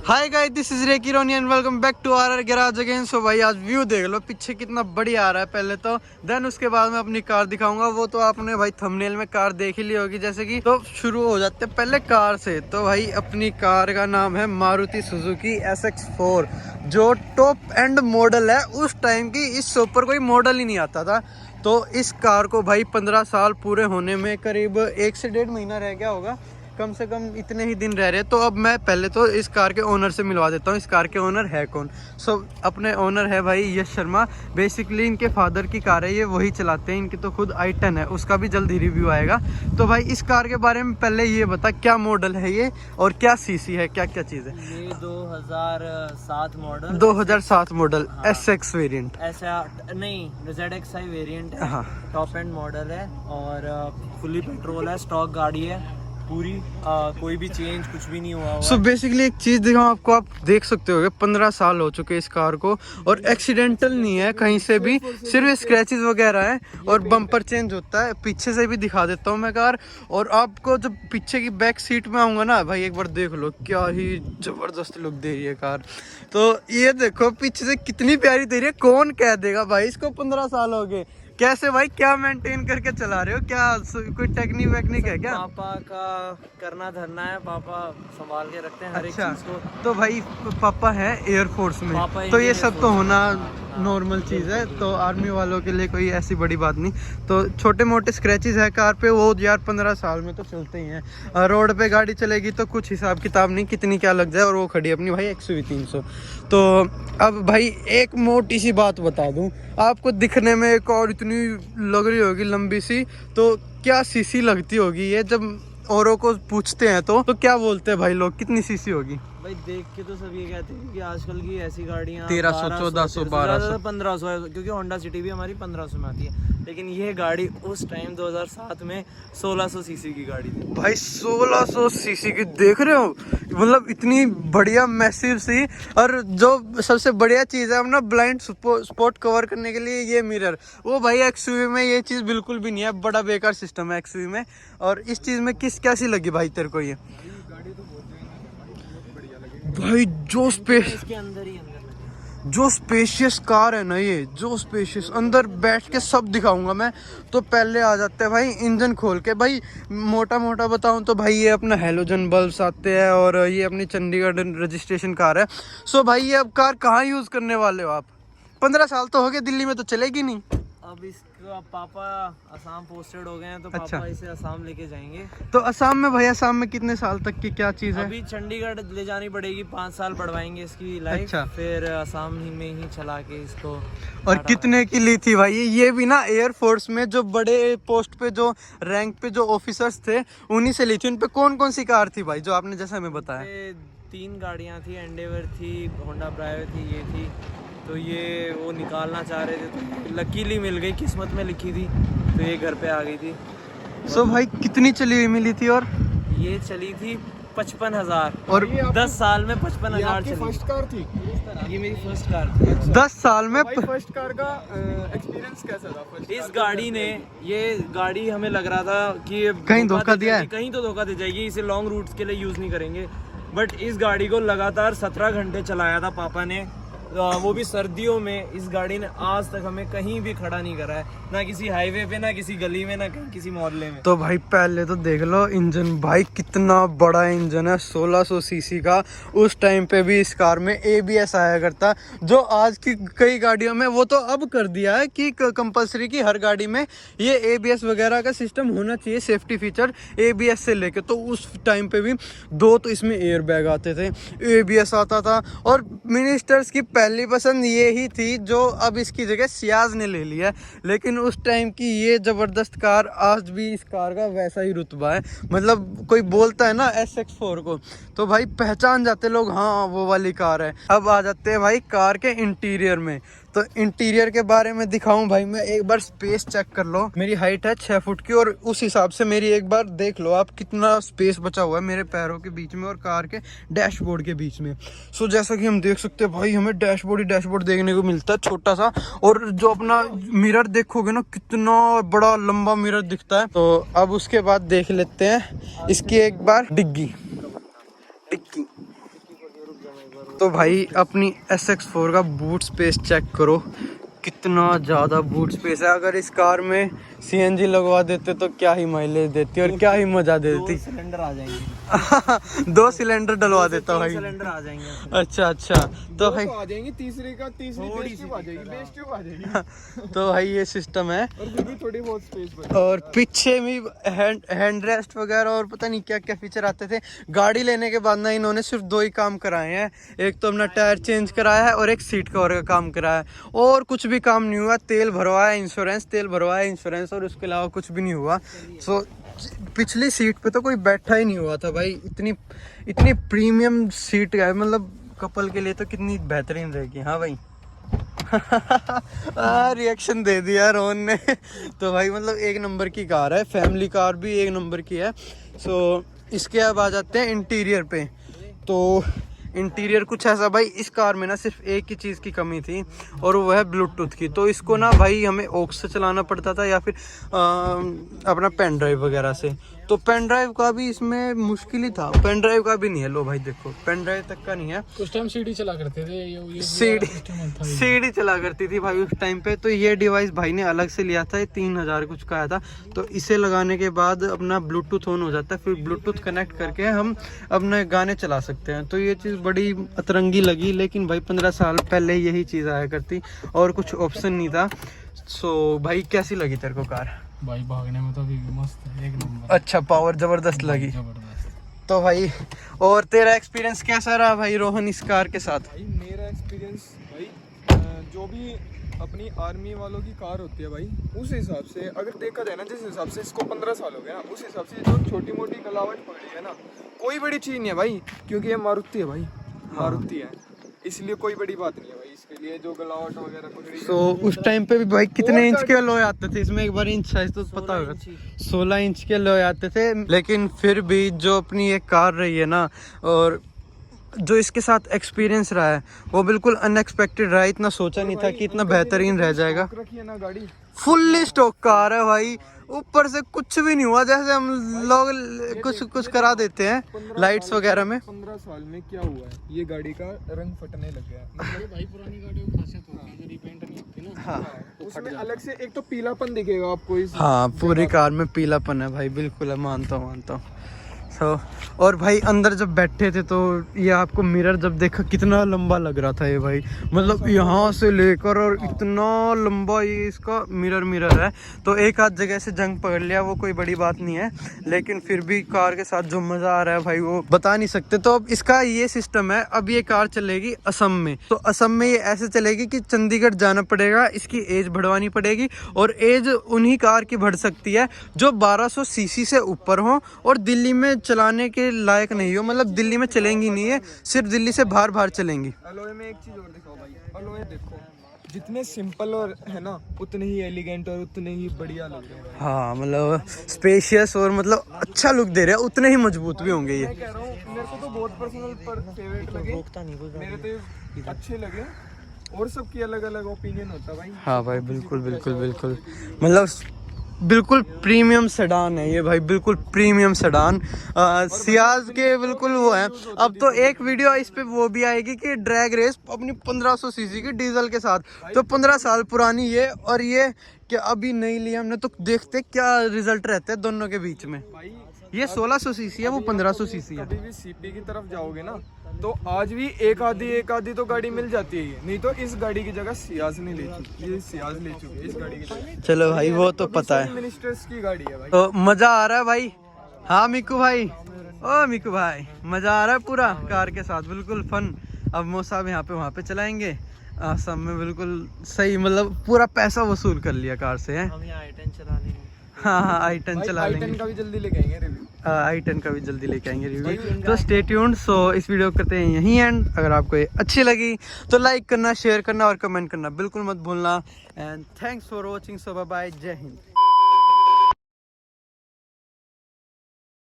Hi guys, this is Reki Roni and welcome back to our garage again. So भाई आज view देख लो पीछे कितना बढ़िया आ रहा है पहले तो, देन उसके बाद मैं अपनी कार दिखाऊंगा। वो तो आपने भाई थंबनेल में कार देख ही ली होगी जैसे कि। तो शुरू हो जाते हैं पहले कार से। तो भाई अपनी कार का नाम है मारुति सुजुकी SX4, जो टॉप एंड मॉडल है उस टाइम की। इस शॉप पर कोई मॉडल ही नहीं आता था। तो इस कार को भाई 15 साल पूरे होने में करीब 1 से 1.5 महीना रह गया होगा, कम से कम इतने ही दिन रह रहे। तो अब मैं पहले तो इस कार के ओनर से मिलवा देता हूँ। इस कार के ओनर है कौन? अपने ओनर है भाई यश शर्मा। बेसिकली इनके फादर की कार है, ये वही चलाते हैं। इनकी तो खुद i10 है, उसका भी जल्द ही रिव्यू आएगा। तो भाई इस कार के बारे में पहले ये बता, क्या मॉडल है ये और क्या सीसी है, क्या क्या चीज़ है? ये 2007 मॉडल, 2007 मॉडल। हाँ। SX वेरिएंट ऐसा नहीं, ZXi वेरिएंट है। हाँ। टॉप एंड मॉडल है और फुली पेट्रोल है, स्टॉक गाड़ी है पूरी। कोई भी चेंज कुछ भी नहीं हुआ। सो बेसिकली एक चीज दिखाऊं आपको, आप देख सकते हो 15 साल हो चुके इस कार को और एक्सीडेंटल नहीं है कहीं से भी, सिर्फ स्क्रैचेस वगैरह है और बम्पर चेंज होता है। पीछे से भी दिखा देता हूँ मैं कार। और आपको जब पीछे की बैक सीट में आऊंगा ना भाई, एक बार देख लो क्या ही जबरदस्त लुक दे रही है कार। तो ये देखो पीछे से कितनी प्यारी दे रही है। कौन कह देगा भाई इसको 15 साल हो गए? कैसे भाई, क्या मेंटेन करके चला रहे हो? क्या कोई टेक्निक वेक्निक है क्या? पापा का करना धरना है, पापा संभाल के रखते हैं हर एक चीज को। तो भाई पापा है एयरफोर्स में, तो ये सब तो होना नॉर्मल चीज़ है। तो आर्मी वालों के लिए कोई ऐसी बड़ी बात नहीं। तो छोटे मोटे स्क्रैचेस है कार पे, वो यार 15 साल में तो चलते ही हैं। रोड पे गाड़ी चलेगी तो कुछ हिसाब किताब नहीं, कितनी क्या लग जाए। और वो खड़ी अपनी भाई XUV 300। तो अब भाई एक मोटी सी बात बता दूं आपको, दिखने में एक और इतनी लग रही होगी लंबी सी, तो क्या सीसी लगती होगी ये? जब औरों को पूछते हैं तो क्या बोलते हैं भाई लोग, कितनी सीसी होगी? भाई देख के तो सब ये कहते हैं कि आजकल की ऐसी गाड़ियाँ 1300, 1400, 1200, 1500 है, क्योंकि होंडा सिटी भी हमारी 1500 में आती है। लेकिन ये गाड़ी उस टाइम 2007 में 1600 सीसी की गाड़ी थी भाई। 1600 सीसी की देख रहे हो, मतलब इतनी बढ़िया मैसिव सी। और जो सबसे बढ़िया चीज़ है अपना ब्लाइंड स्पॉट कवर करने के लिए ये मिरर, वो भाई XUV में ये चीज़ बिल्कुल भी नहीं है। बड़ा बेकार सिस्टम है XUV में। और इस चीज़ में कैसी लगी भाई तेरे को ये? भाई इसके अंदर ही जो स्पेशियस कार है ना, ये जो स्पेशियस, अंदर बैठ के सब दिखाऊंगा मैं। तो पहले आ जाते हैं भाई इंजन खोल के। भाई मोटा मोटा बताऊं तो भाई ये अपना हेलोजन बल्ब्स आते हैं और ये अपनी चंडीगढ़ रजिस्ट्रेशन कार है। सो भाई ये अब कार कहाँ यूज़ करने वाले हो आप? 15 साल तो हो गए, दिल्ली में तो चलेगी नहीं। अब इसका पापा असम पोस्टेड हो गए हैं, तो अच्छा। पापा इसे असम लेके जाएंगे। तो असम में भाई, असम में कितने साल तक की क्या चीज़ है? अभी चंडीगढ़ ले जानी पड़ेगी, 5 साल बढ़वाएंगे इसकी लाइफ। अच्छा। फिर असम ही में ही चला के इसको। और कितने की ली थी भाई ये भी ना? एयरफोर्स में जो बड़े पोस्ट पे, जो रैंक पे जो ऑफिसर्स थे, उन्हीं से ली थी। उन पे कौन कौन सी कार थी भाई जो आपने जैसा हमें बताया? 3 गाड़ियाँ थी, एंडेवर थी, होंडा ब्रायो थी, ये थी। तो ये वो निकालना चाह रहे थे, तो लकीली मिल गई, किस्मत में लिखी थी, तो ये घर पे आ गई थी। सो भाई कितनी चली हुई मिली थी? और ये चली थी 55,000 और 10 साल में 55,000 चली। फर्स्ट कार थी? ये मेरी फर्स्ट कार थी। 10 साल में फर्स्ट कार का एक्सपीरियंस कैसा था? इस गाड़ी ने, ये गाड़ी हमें लग रहा था कि कहीं धोखा दिया है, कहीं तो धोखा दे जाएगी, इसे लॉन्ग रूट्स के लिए यूज़ नहीं करेंगे। बट इस गाड़ी को लगातार 17 घंटे चलाया था पापा ने, वो भी सर्दियों में। इस गाड़ी ने आज तक हमें कहीं भी खड़ा नहीं करा है, ना किसी हाईवे पे, ना किसी गली में, ना कहीं किसी मोहल्ले में। तो भाई पहले तो देख लो इंजन, भाई कितना बड़ा इंजन है, 1600 सीसी का। उस टाइम पे भी इस कार में ABS आया करता, जो आज की कई गाड़ियों में, वो तो अब कर दिया है कि कंपलसरी की हर गाड़ी में ये ABS वगैरह का सिस्टम होना चाहिए, सेफ्टी फीचर ABS से लेके। तो उस टाइम पे भी 2 तो इसमें एयर बैग आते थे, ABS आता था। और मिनिस्टर्स की पहली पसंद ये ही थी, जो अब इसकी जगह सियाज ने ले लिया। लेकिन उस टाइम की ये ज़बरदस्त कार, आज भी इस कार का वैसा ही रुतबा है। मतलब कोई बोलता है ना SX4 को, तो भाई पहचान जाते लोग, हाँ वो वाली कार है। अब आ जाते हैं भाई कार के इंटीरियर में। तो इंटीरियर के बारे में दिखाऊं भाई मैं, एक बार स्पेस चेक कर लो। मेरी हाइट है 6 फुट की और उस हिसाब से मेरी एक बार देख लो आप कितना स्पेस बचा हुआ है मेरे पैरों के बीच में और कार के डैशबोर्ड के बीच में। सो जैसा कि हम देख सकते हैं भाई, हमें डैशबोर्ड देखने को मिलता है छोटा सा। और जो अपना मिरर देखोगे ना, कितना बड़ा लंबा मिरर दिखता है। तो अब उसके बाद देख लेते हैं इसकी एक बार डिग्गी। तो भाई अपनी SX4 का बूट स्पेस चेक करो, कितना ज़्यादा बूट स्पेस है। अगर इस कार में CNG लगवा देते तो क्या ही माइलेज देती और क्या ही मजा देती। 2 सिलेंडर आ जाएंगे। 2 सिलेंडर डलवा देता भाई। सिलेंडर आ जाएंगे। अच्छा अच्छा, तो भाई आ जाएंगी, तीसरी बेस ट्यूब आ जाएगी, बेस ट्यूब आ जाएगी। तो भाई ये सिस्टम है। और फिर भी थोड़ी बहुत स्पेस बची। और पीछे में हैंड रेस्ट वगैरह और पता नहीं क्या क्या फीचर आते थे। गाड़ी लेने के बाद ना इन्होंने सिर्फ 2 ही काम कराए हैं, एक तो अपना टायर चेंज कराया है और एक सीट कवर का काम कराया है, और कुछ भी काम नहीं हुआ। तेल भरवाया इंश्योरेंस और उसके अलावा कुछ भी नहीं हुआ। सो पिछली सीट पे तो कोई बैठा ही नहीं हुआ था भाई। इतनी प्रीमियम सीट है, मतलब कपल के लिए तो कितनी बेहतरीन रहेगी। हाँ भाई रिएक्शन दे दिया रोहन ने। तो भाई मतलब एक नंबर की कार है, फैमिली कार भी एक नंबर की है। सो इसके अब आ जाते हैं इंटीरियर पे। तो इंटीरियर कुछ ऐसा भाई, इस कार में ना सिर्फ एक ही चीज़ की कमी थी और वो है ब्लूटूथ की। तो इसको ना भाई हमें ऑक्स से चलाना पड़ता था या फिर अपना पेन ड्राइव वगैरह से। तो पेन ड्राइव का भी इसमें मुश्किल ही था, पेन ड्राइव का भी नहीं है। लो भाई देखो, पेन ड्राइव तक का नहीं है। उस टाइम सीडी चला करते थे, सीडी चला करती थी भाई उस टाइम पे। तो ये डिवाइस भाई ने अलग से लिया था, ये 3000 कुछ का आया था। तो इसे लगाने के बाद अपना ब्लूटूथ ऑन हो जाता है, फिर ब्लूटूथ कनेक्ट करके हम अपने गाने चला सकते हैं। तो ये चीज़ बड़ी अतरंगी लगी, लेकिन भाई 15 साल पहले यही चीज़ आया करती और कुछ ऑप्शन नहीं था। सो भाई कैसी लगी तेरे को कार? भाई भागने में तो अभी मस्त है, एक नंबर। अच्छा, पावर जबरदस्त लगी। जबरदस्त। तो भाई और तेरा एक्सपीरियंस कैसा रहा भाई रोहन इस कार के साथ? भाई मेरा एक्सपीरियंस भाई, जो भी अपनी आर्मी वालों की कार होती है भाई, उस हिसाब से अगर देखा जाए ना, जिस हिसाब से इसको 15 साल हो गए ना, उस हिसाब से जो छोटी मोटी गलावट पकड़ी है ना, कोई बड़ी चीज़ नहीं है भाई, क्योंकि ये मारुति है भाई, मारुति है, इसलिए कोई बड़ी बात नहीं है भाई इसके लिए जो गलावट वगैरह पकड़ी। तो उस टाइम पे भी भाई कितने इंच के लोहे आते थे इसमें? एक बार इंच साइज तो पता होगा, 16 इंच के लोहे आते थे। लेकिन फिर भी जो अपनी ये कार रही है ना, और जो इसके साथ एक्सपीरियंस रहा है वो बिल्कुल अनएक्सपेक्टेड रहा है। इतना सोचा नहीं था कि इतना बेहतरीन रह जाएगा। रखी है ना गाड़ी, फुल्ली स्टॉक कार है भाई, ऊपर से कुछ भी नहीं हुआ। जैसे हम लोग कुछ करा देते हैं लाइट्स वगैरह में। 15 साल में क्या हुआ है, ये गाड़ी का रंग फटने लग गया। मतलब भाई पुरानी गाड़ियों की खासियत होती है, जो रिपेंट नहीं होती ना। हाँ उसमें अलग से एक तो पीलापन दिखेगा आपको इस। हाँ, पूरी कार में पीलापन है भाई, बिल्कुल है, मानता हूँ। सो और भाई अंदर जब बैठे थे तो ये आपको मिरर जब देखा कितना लंबा लग रहा था ये भाई, मतलब यहाँ से लेकर और इतना लंबा ये इसका मिरर है। तो एक आध जगह से जंग पकड़ लिया, वो कोई बड़ी बात नहीं है, लेकिन फिर भी कार के साथ जो मज़ा आ रहा है भाई वो बता नहीं सकते। तो अब इसका ये सिस्टम है, अब ये कार चलेगी असम में। तो असम में ये ऐसे चलेगी कि चंडीगढ़ जाना पड़ेगा, इसकी एज बढ़वानी पड़ेगी और एज उन्हीं कार की बढ़ सकती है जो 1200 सीसी से ऊपर हो और दिल्ली में चलाने के लायक नहीं हो। मतलब दिल्ली में चलेंगी नहीं है, सिर्फ दिल्ली से बाहर चलेंगी। अलॉय में एक चीज और दिखाओ भाई, अलॉय देखो, जितने सिंपल और है ना उतने ही एलिगेंट और उतने ही बढ़िया लग रहे हैं। हाँ, मतलब स्पेशियस और मतलब अच्छा लुक दे रहे हैं, उतने ही मजबूत भी होंगे ये। मैं कह रहा हूँ, मेरे को तो बहुत पर्सनल पर फेवरेट लगे, मेरे तो ये अच्छे लगे, और सबकी अलग अलग ओपिनियन होता भाई। हाँ भाई, बिल्कुल मतलब बिल्कुल प्रीमियम सेडान है ये भाई, बिल्कुल प्रीमियम सेडान। सियाज के बिल्कुल वो है। अब तो एक वीडियो इस पे वो भी आएगी कि ड्रैग रेस अपनी 1500 सीसी की डीजल के साथ, तो 15 साल पुरानी ये और ये कि अभी नहीं लिया हमने, तो देखते क्या रिजल्ट रहते हैं दोनों के बीच में। ये 1600 सीसी है, वो 1500 सीसी है। कभी भी सीपी की तरफ जाओगे ना तो आज भी एक आधी तो गाड़ी मिल जाती है, नहीं तो इस गाड़ी की जगह सियाज नहीं ले चुकी, ये सियाज ले चुकी है इस गाड़ी की जगह। चलो भाई वो तो पता है, मिनिस्टर्स की गाड़ी है भाई। तो मजा आ रहा है भाई। हाँ मिकू भाई, ओ मिकू भाई, मजा आ रहा है पूरा कार के साथ, बिल्कुल फन। अब मौसा यहाँ पे वहाँ पे चलाएंगे असम में, बिल्कुल सही, मतलब पूरा पैसा वसूल कर लिया कार से है। हम यहाँ i10 चला लेंगे। हाँ, i10 चला लेंगे। i10 का भी जल्दी लेके आएंगे रिव्यू। i10 का भी जल्दी लेके आएंगे रिव्यू। तो स्टे ट्यून्ड। सो इस वीडियो को करते हैं यहीं एंड। अगर आपको ये अच्छी लगी तो लाइक करना, शेयर करना और कमेंट करना बिल्कुल मत भूलना। And thanks for watching. So bye bye, जय हिंद।